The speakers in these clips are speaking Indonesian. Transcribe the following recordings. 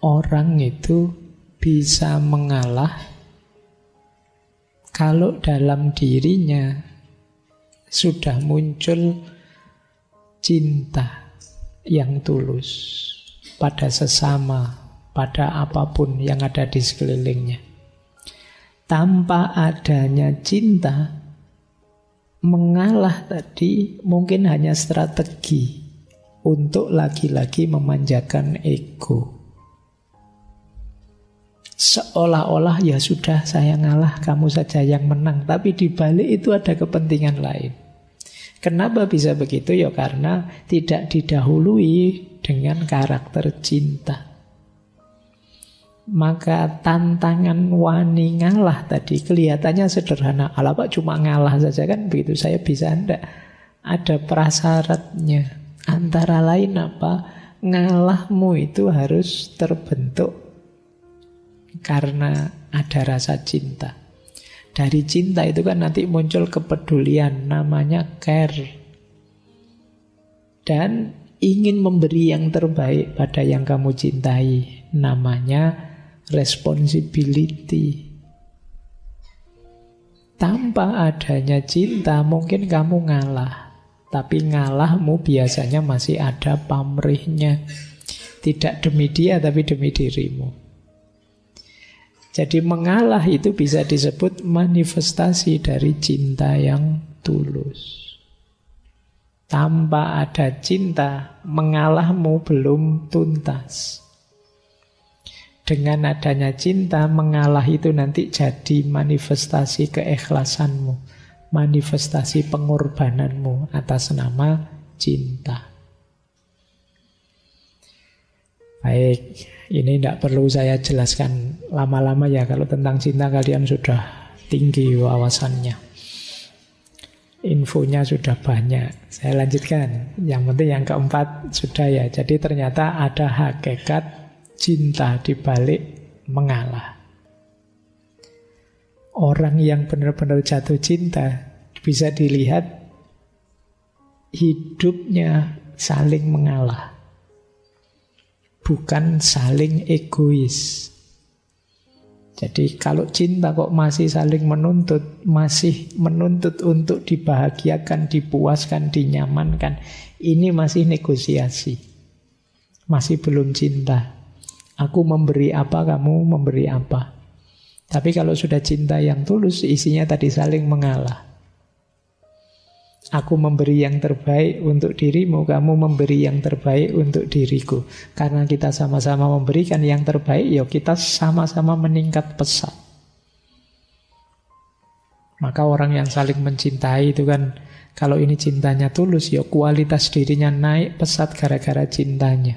orang itu bisa mengalah kalau dalam dirinya sudah muncul cinta yang tulus pada sesama, pada apapun yang ada di sekelilingnya. Tanpa adanya cinta, mengalah tadi mungkin hanya strategi untuk lagi-lagi memanjakan ego. Seolah-olah ya sudah, saya ngalah, kamu saja yang menang. Tapi di balik itu ada kepentingan lain. Kenapa bisa begitu? Ya karena tidak didahului dengan karakter cinta. Maka tantangan wani ngalah tadi kelihatannya sederhana. Alah Pak, cuma ngalah saja kan begitu, saya bisa enggak? Ada prasyaratnya. Antara lain apa? Ngalahmu itu harus terbentuk karena ada rasa cinta. Dari cinta itu kan nanti muncul kepedulian, namanya care. Dan ingin memberi yang terbaik pada yang kamu cintai, namanya responsibility. Tanpa adanya cinta mungkin kamu ngalah, tapi ngalahmu biasanya masih ada pamrihnya. Tidak demi dia tapi demi dirimu. Jadi mengalah itu bisa disebut manifestasi dari cinta yang tulus. Tanpa ada cinta, mengalahmu belum tuntas. Dengan adanya cinta, mengalah itu nanti jadi manifestasi keikhlasanmu, manifestasi pengorbananmu atas nama cinta. Baik, ini tidak perlu saya jelaskan lama-lama ya. Kalau tentang cinta kalian sudah tinggi wawasannya, infonya sudah banyak. Saya lanjutkan. Yang penting yang keempat sudah ya. Jadi ternyata ada hakikat cinta di balik mengalah. Orang yang benar-benar jatuh cinta bisa dilihat hidupnya saling mengalah, bukan saling egois. Jadi kalau cinta kok masih saling menuntut, masih menuntut untuk dibahagiakan, dipuaskan, dinyamankan, ini masih negosiasi, masih belum cinta. Aku memberi apa, kamu memberi apa. Tapi kalau sudah cinta yang tulus, isinya tadi saling mengalah. Aku memberi yang terbaik untuk dirimu, kamu memberi yang terbaik untuk diriku. Karena kita sama-sama memberikan yang terbaik, ya kita sama-sama meningkat pesat. Maka orang yang saling mencintai itu kan, kalau ini cintanya tulus, ya kualitas dirinya naik pesat gara-gara cintanya.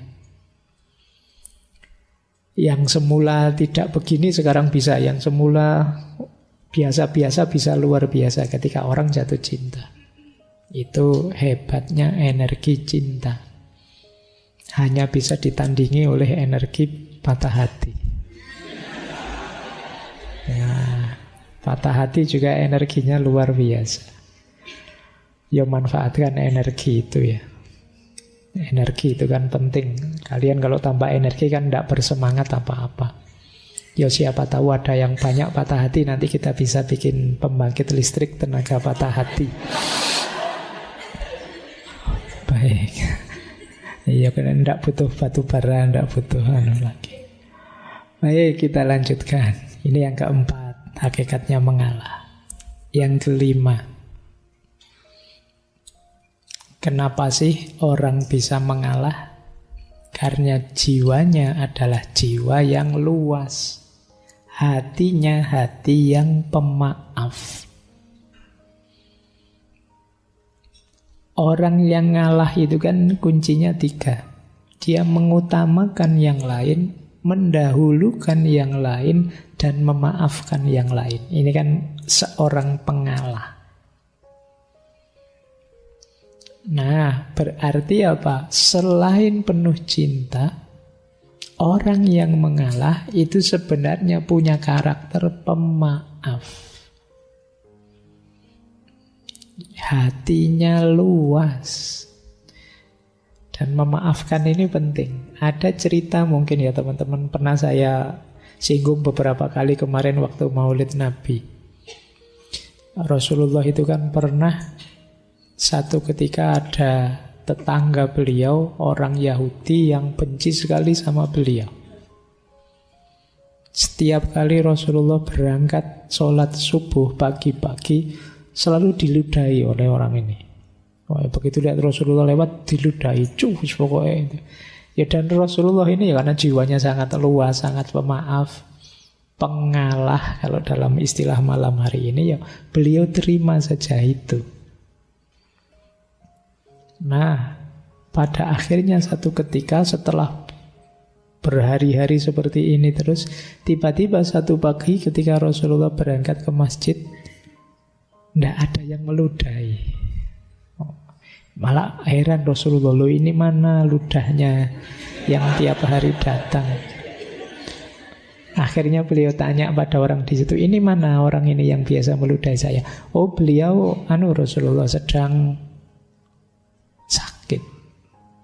Yang semula tidak begini sekarang bisa, yang semula biasa-biasa bisa luar biasa ketika orang jatuh cinta. Itu hebatnya energi cinta. Hanya bisa ditandingi oleh energi patah hati. Ya, patah hati juga energinya luar biasa. Ya manfaatkan energi itu ya. Energi itu kan penting. Kalian kalau tambah energi kan tidak bersemangat apa-apa. Ya siapa tahu ada yang banyak patah hati, nanti kita bisa bikin pembangkit listrik tenaga patah hati. Baik. Iya kan tidak butuh batu bara, tidak butuh lagi. Baik, kita lanjutkan. Ini yang keempat, hakikatnya mengalah. Yang kelima, kenapa sih orang bisa mengalah? Karena jiwanya adalah jiwa yang luas. Hatinya hati yang pemaaf. Orang yang ngalah itu kan kuncinya 3. Dia mengutamakan yang lain, mendahulukan yang lain, dan memaafkan yang lain. Ini kan seorang pengalah. Nah, berarti apa? Selain penuh cinta, orang yang mengalah itu sebenarnya punya karakter pemaaf. Hatinya luas. Dan memaafkan ini penting. Ada cerita mungkin ya teman-teman, pernah saya singgung beberapa kali kemarin waktu Maulid Nabi. Rasulullah itu kan pernah satu ketika ada tetangga beliau, orang Yahudi yang benci sekali sama beliau. Setiap kali Rasulullah berangkat sholat subuh pagi-pagi, selalu diludahi oleh orang ini. Begitu lihat Rasulullah lewat, diludahi, cus pokoknya itu. Ya, dan Rasulullah ini ya karena jiwanya sangat luas, sangat pemaaf, pengalah kalau dalam istilah malam hari ini, ya beliau terima saja itu. Nah, pada akhirnya satu ketika setelah berhari-hari seperti ini terus, tiba-tiba satu pagi ketika Rasulullah berangkat ke masjid, tidak ada yang meludahi. Malah heran Rasulullah, loh ini mana ludahnya yang tiap hari datang. Akhirnya beliau tanya pada orang di situ, ini mana orang ini yang biasa meludahi saya? Oh, beliau Rasulullah sedang sakit,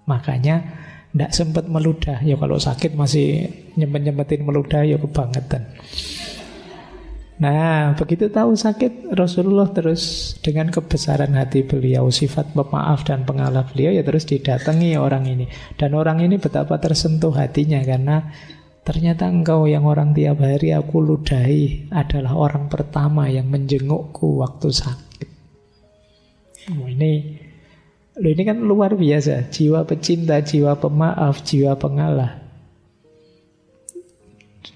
makanya tidak sempat meludah. Ya kalau sakit masih nyempet-nyempetin meludah, ya kebangetan. Nah, begitu tahu sakit, Rasulullah terus dengan kebesaran hati beliau, sifat pemaaf dan pengalah beliau, ya terus didatangi orang ini. Dan orang ini betapa tersentuh hatinya, karena ternyata engkau yang orang tiap hari aku ludahi adalah orang pertama yang menjengukku waktu sakit. Ini kan luar biasa, jiwa pecinta, jiwa pemaaf, jiwa pengalah.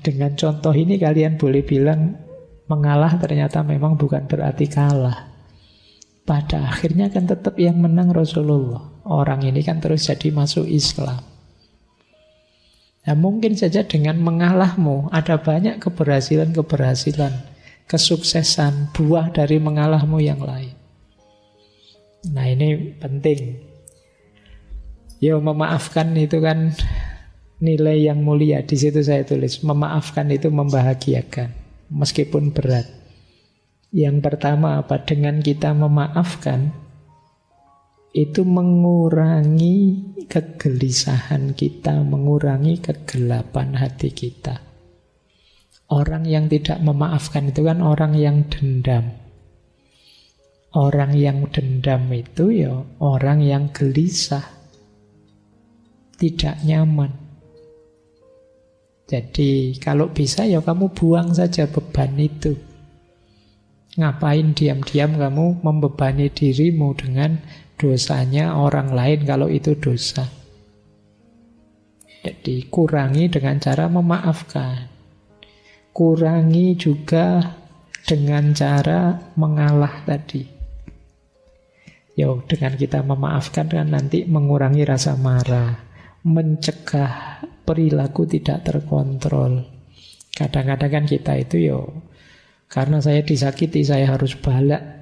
Dengan contoh ini kalian boleh bilang mengalah ternyata memang bukan berarti kalah. Pada akhirnya kan tetap yang menang Rasulullah. Orang ini kan terus jadi masuk Islam. Nah, mungkin saja dengan mengalahmu ada banyak keberhasilan-keberhasilan, kesuksesan, buah dari mengalahmu yang lain. Nah, ini penting. Ya, memaafkan itu kan nilai yang mulia. Di situ saya tulis, memaafkan itu membahagiakan meskipun berat. Yang pertama apa? Dengan kita memaafkan, itu mengurangi kegelisahan kita, mengurangi kegelapan hati kita. Orang yang tidak memaafkan itu kan orang yang dendam. Orang yang dendam itu ya orang yang gelisah, tidak nyaman. Jadi kalau bisa ya kamu buang saja beban itu. Ngapain diam-diam kamu membebani dirimu dengan dosanya orang lain kalau itu dosa. Jadi kurangi dengan cara memaafkan. Kurangi juga dengan cara mengalah tadi. Dengan kita memaafkan kan nanti mengurangi rasa marah, mencegah perilaku tidak terkontrol. Kadang-kadang kan kita itu karena saya disakiti, saya harus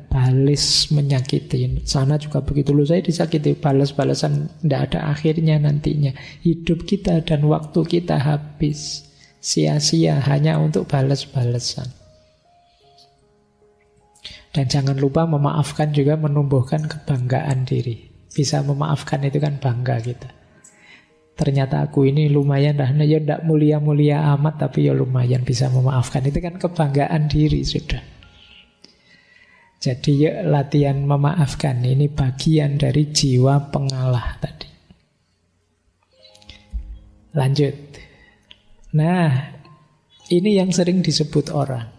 balas menyakiti. Sana juga begitu, loh saya disakiti, balas-balasan tidak ada akhirnya nantinya. Hidup kita dan waktu kita habis sia-sia hanya untuk balas-balasan. Dan jangan lupa memaafkan juga menumbuhkan kebanggaan diri. Bisa memaafkan itu kan bangga kita. Ternyata aku ini lumayan dah, ya tidak mulia-mulia amat, tapi ya lumayan bisa memaafkan. Itu kan kebanggaan diri sudah. Jadi latihan memaafkan ini bagian dari jiwa pengalah tadi. Lanjut. Nah, ini yang sering disebut orang.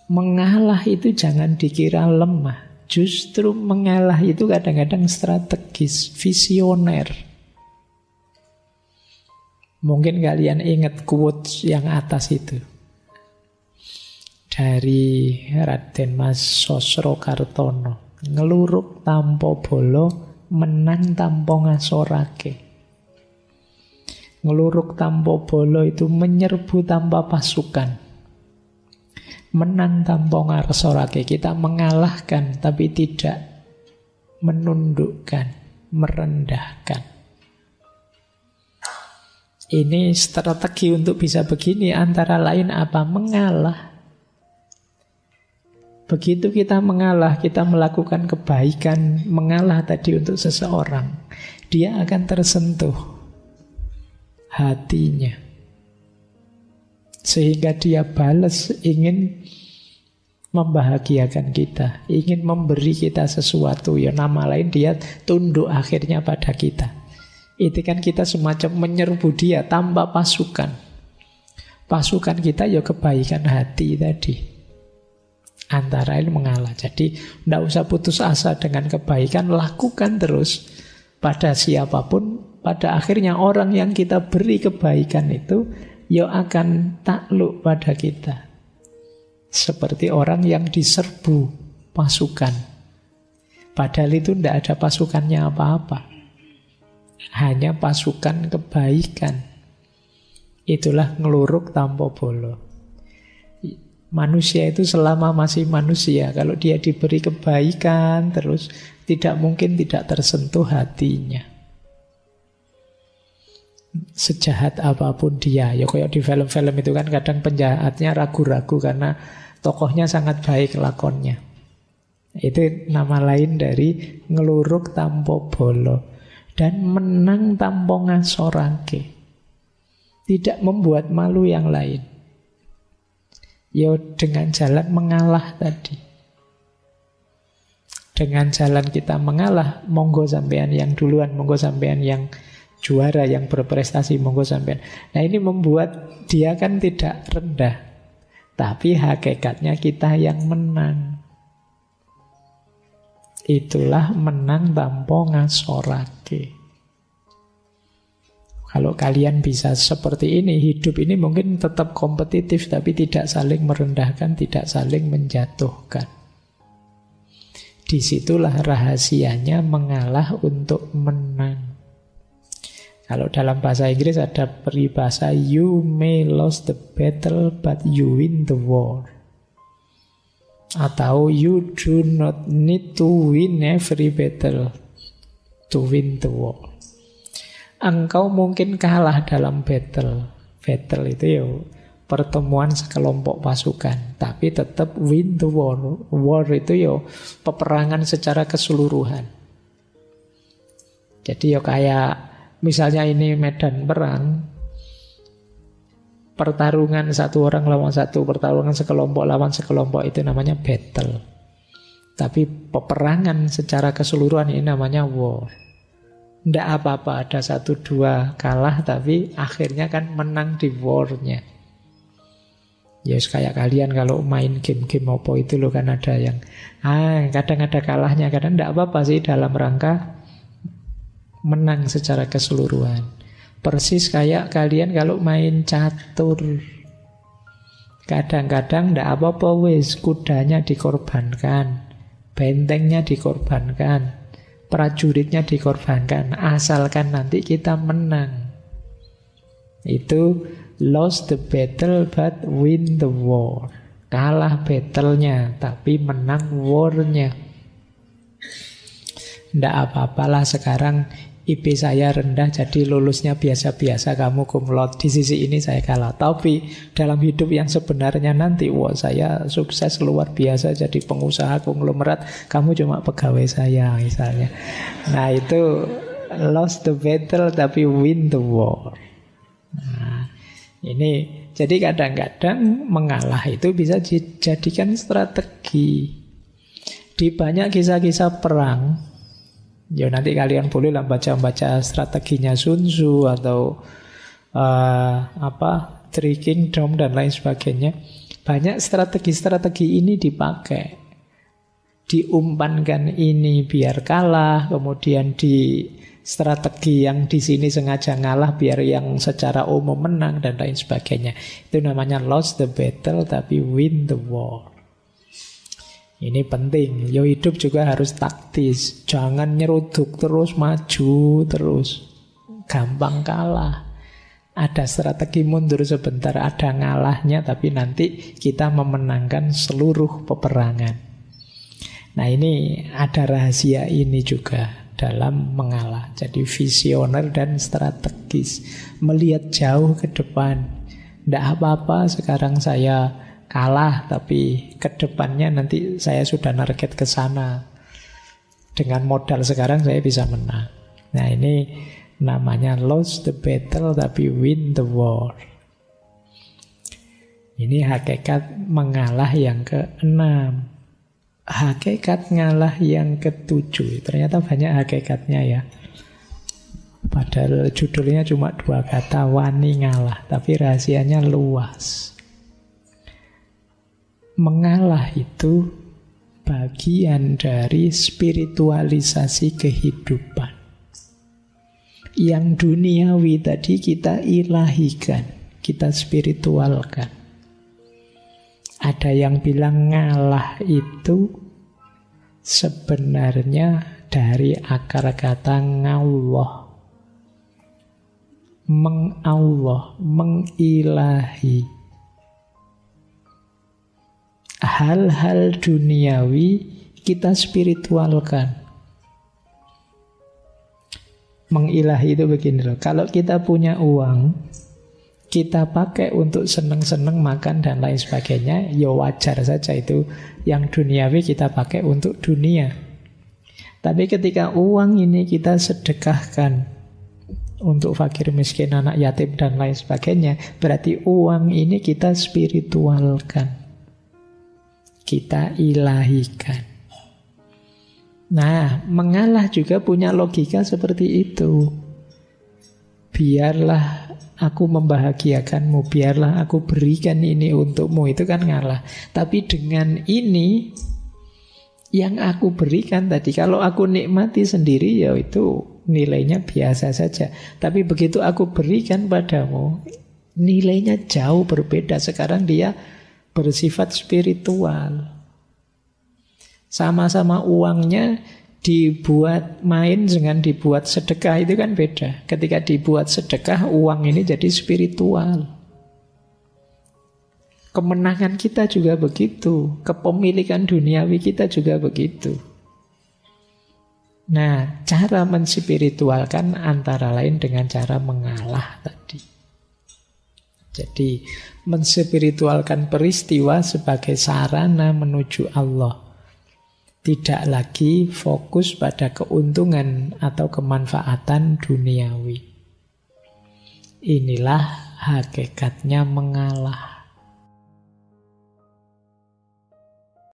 Mengalah itu jangan dikira lemah. Justru mengalah itu kadang-kadang strategis, visioner. Mungkin kalian ingat quotes yang atas itu. Dari Raden Mas Sosrokartono. Ngeluruk tanpa bolo, menang tanpa ngasorake. Ngeluruk tanpa bolo itu menyerbu tanpa pasukan. Menang tanpa ngasorake. Kita mengalahkan tapi tidak menundukkan, merendahkan. Ini strategi untuk bisa begini antara lain apa? Mengalah. Begitu kita mengalah, kita melakukan kebaikan, mengalah tadi untuk seseorang, dia akan tersentuh hatinya. Sehingga dia balas, ingin membahagiakan kita, ingin memberi kita sesuatu. Ya nama lain dia tunduk akhirnya pada kita. Itu kan kita semacam menyerbu dia tanpa pasukan. Pasukan kita ya kebaikan hati tadi. Antara lain mengalah. Jadi tidak usah putus asa dengan kebaikan, lakukan terus pada siapapun. Pada akhirnya orang yang kita beri kebaikan itu ya akan takluk pada kita. Seperti orang yang diserbu pasukan. Padahal itu tidak ada pasukannya apa-apa. Hanya pasukan kebaikan. Itulah ngeluruk tanpa bolo. Manusia itu selama masih manusia, kalau dia diberi kebaikan terus, tidak mungkin tidak tersentuh hatinya. Sejahat apapun dia, ya kayak di film-film itu kan kadang penjahatnya ragu-ragu karena tokohnya sangat baik lakonnya. Itu nama lain dari ngeluruk tanpa bolo. Dan menang tanpa ngasorake. Tidak membuat malu yang lain. Ya dengan jalan mengalah tadi. Dengan jalan kita mengalah, monggo sampean yang duluan, monggo sampean yang juara, yang berprestasi, monggo sampean. Nah ini membuat dia kan tidak rendah. Tapi hakikatnya kita yang menang. Itulah menang tanpa ngasorake. Kalau kalian bisa seperti ini, hidup ini mungkin tetap kompetitif, tapi tidak saling merendahkan, tidak saling menjatuhkan. Disitulah rahasianya mengalah untuk menang. Kalau dalam bahasa Inggris ada peribahasa, you may lose the battle, but you win the war. Atau you do not need to win every battle to win the war. Engkau mungkin kalah dalam battle. Battle itu ya pertemuan sekelompok pasukan, tapi tetap win the war. War itu ya peperangan secara keseluruhan. Jadi ya kayak misalnya ini medan perang, pertarungan satu orang lawan satu, pertarungan sekelompok lawan sekelompok, itu namanya battle. Tapi peperangan secara keseluruhan ini namanya war. Tidak apa-apa ada 1-2 kalah, tapi akhirnya kan menang di war-nya. Ya kayak kalian kalau main game-game apa itu loh kan ada yang kadang ada kalahnya, kadang tidak apa-apa sih dalam rangka menang secara keseluruhan. Persis kayak kalian kalau main catur. Kadang-kadang tidak apa-apa wis, kudanya dikorbankan, bentengnya dikorbankan, prajuritnya dikorbankan, asalkan nanti kita menang. Itu lost the battle but win the war. Kalah battle-nya tapi menang war-nya. Tidak apa-apalah sekarang IP saya rendah jadi lulusnya biasa-biasa, kamu cum laude. Di sisi ini saya kalah. Tapi dalam hidup yang sebenarnya nanti, wah saya sukses luar biasa jadi pengusaha konglomerat, kamu cuma pegawai saya misalnya. Nah itu lost the battle tapi win the war. Nah ini jadi kadang-kadang mengalah itu bisa dijadikan strategi. Di banyak kisah-kisah perang, ya nanti kalian bolehlah baca-baca strateginya Sun Tzu atau Three Kingdom dan lain sebagainya. Banyak strategi-strategi ini dipakai. Diumpankan ini biar kalah, kemudian di strategi yang di sini sengaja ngalah biar yang secara umum menang dan lain sebagainya. Itu namanya lost the battle tapi win the war. Ini penting, yo hidup juga harus taktis. Jangan nyeruduk terus, maju terus. Gampang kalah. Ada strategi mundur sebentar, ada ngalahnya, tapi nanti kita memenangkan seluruh peperangan. Nah ini ada rahasia ini juga dalam mengalah. Jadi visioner dan strategis. Melihat jauh ke depan. Tidak apa-apa sekarang saya kalah, tapi kedepannya nanti saya sudah target ke sana. Dengan modal sekarang saya bisa menang. Nah, ini namanya lose the battle tapi win the war. Ini hakikat mengalah yang ke-6. Hakikat ngalah yang ke-7. Ternyata banyak hakikatnya ya. Padahal judulnya cuma 2 kata, wani ngalah. Tapi rahasianya luas. Mengalah itu bagian dari spiritualisasi kehidupan. Yang duniawi tadi kita ilahikan, kita spiritualkan. Ada yang bilang ngalah itu sebenarnya dari akar kata ngallah. Mengallah, mengilahi. Hal-hal duniawi kita spiritualkan. Mengilahi itu begini loh. Kalau kita punya uang, kita pakai untuk seneng-seneng makan dan lain sebagainya, ya wajar saja itu. Yang duniawi kita pakai untuk dunia. Tapi ketika uang ini kita sedekahkan untuk fakir miskin, anak yatim dan lain sebagainya, berarti uang ini kita spiritualkan, kita ilahikan. Nah, mengalah juga punya logika seperti itu. Biarlah aku membahagiakanmu, biarlah aku berikan ini untukmu, itu kan ngalah. Tapi dengan ini yang aku berikan tadi, kalau aku nikmati sendiri ya itu nilainya biasa saja. Tapi begitu aku berikan padamu, nilainya jauh berbeda. Sekarang dia bersifat spiritual. Sama-sama uangnya dibuat main dengan dibuat sedekah itu kan beda. Ketika dibuat sedekah, uang ini jadi spiritual. Kemenangan kita juga begitu. Kepemilikan duniawi kita juga begitu. Nah, cara menspiritualkan antara lain dengan cara mengalah tadi. Jadi, menspiritualkan peristiwa sebagai sarana menuju Allah. Tidak lagi fokus pada keuntungan atau kemanfaatan duniawi. Inilah hakikatnya mengalah.